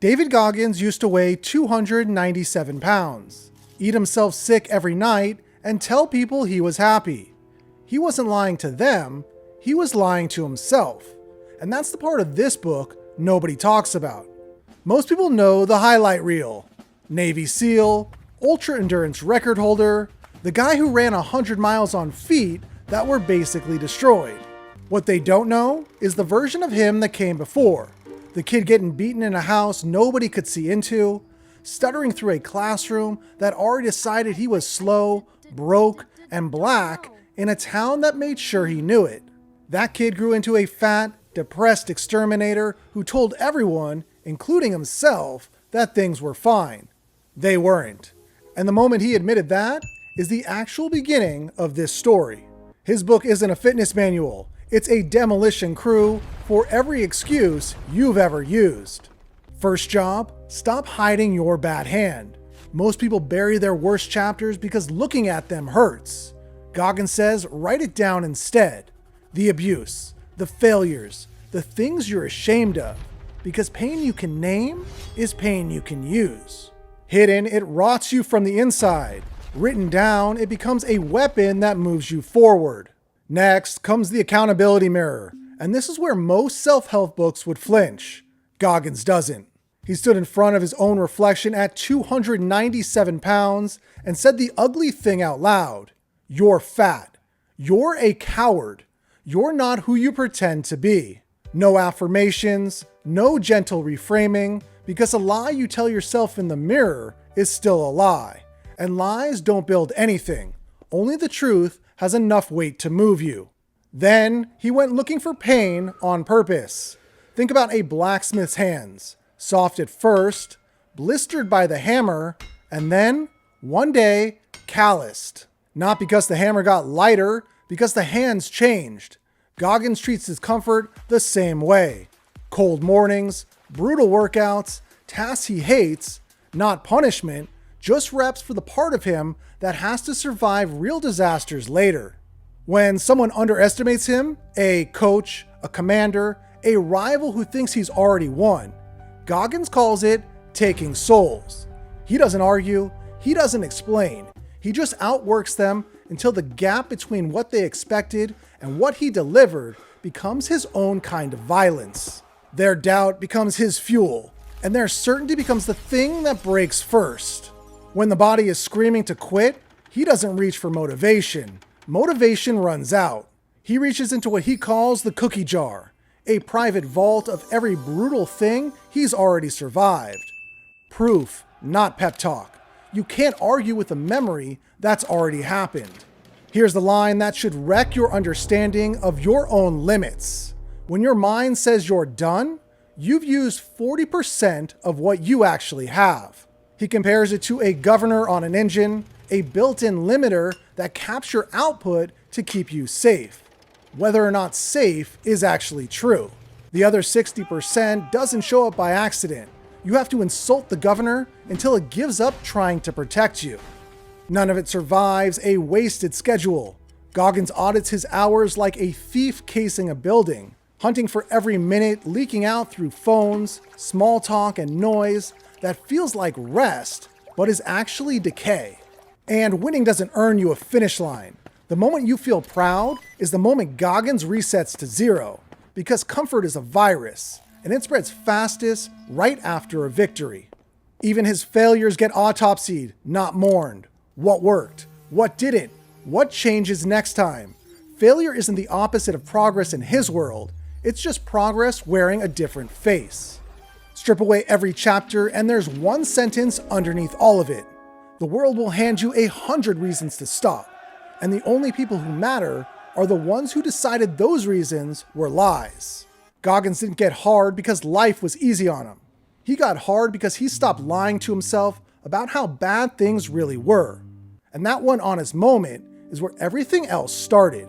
David Goggins used to weigh 297 pounds, eat himself sick every night, and tell people he was happy. He wasn't lying to them, he was lying to himself. And that's the part of this book nobody talks about. Most people know the highlight reel. Navy SEAL, ultra-endurance record holder, the guy who ran 100 miles on feet that were basically destroyed. What they don't know is the version of him that came before. The kid getting beaten in a house nobody could see into, stuttering through a classroom that already decided he was slow, broke, and black in a town that made sure he knew it. That kid grew into a fat, depressed exterminator who told everyone, including himself, that things were fine. They weren't. And the moment he admitted that is the actual beginning of this story. His book isn't a fitness manual. It's a demolition crew for every excuse you've ever used. First job, stop hiding your bad hand. Most people bury their worst chapters because looking at them hurts. Goggins says write it down instead. The abuse, the failures, the things you're ashamed of. Because pain you can name is pain you can use. Hidden, it rots you from the inside. Written down, it becomes a weapon that moves you forward. Next comes the accountability mirror, and this is where most self-help books would flinch. Goggins doesn't. He stood in front of his own reflection at 297 pounds and said the ugly thing out loud. You're fat. You're a coward. You're not who you pretend to be. No affirmations, no gentle reframing, because a lie you tell yourself in the mirror is still a lie. And lies don't build anything. Only the truth has enough weight to move you. Then he went looking for pain on purpose. Think about a blacksmith's hands. Soft at first, blistered by the hammer, and then, one day, calloused. Not because the hammer got lighter, because the hands changed. Goggins treats his comfort the same way. Cold mornings, brutal workouts, tasks he hates, not punishment, just reps for the part of him that has to survive real disasters later. When someone underestimates him, a coach, a commander, a rival who thinks he's already won, Goggins calls it taking souls. He doesn't argue, he doesn't explain, he just outworks them until the gap between what they expected and what he delivered becomes his own kind of violence. Their doubt becomes his fuel, and their certainty becomes the thing that breaks first. When the body is screaming to quit, he doesn't reach for motivation. Motivation runs out. He reaches into what he calls the cookie jar, a private vault of every brutal thing he's already survived. Proof, not pep talk. You can't argue with a memory that's already happened. Here's the line that should wreck your understanding of your own limits. When your mind says you're done, you've used 40% of what you actually have. He compares it to a governor on an engine, a built-in limiter that caps your output to keep you safe. Whether or not safe is actually true. The other 60% doesn't show up by accident. You have to insult the governor until it gives up trying to protect you. None of it survives a wasted schedule. Goggins audits his hours like a thief casing a building, hunting for every minute leaking out through phones, small talk, and noise that feels like rest, but is actually decay. And winning doesn't earn you a finish line. The moment you feel proud is the moment Goggins resets to zero, because comfort is a virus, and it spreads fastest right after a victory. Even his failures get autopsied, not mourned. What worked? What didn't? What changes next time? Failure isn't the opposite of progress in his world. It's just progress wearing a different face. Strip away every chapter and there's one sentence underneath all of it. The world will hand you 100 reasons to stop. And the only people who matter are the ones who decided those reasons were lies. Goggins didn't get hard because life was easy on him. He got hard because he stopped lying to himself about how bad things really were. And that one honest moment is where everything else started.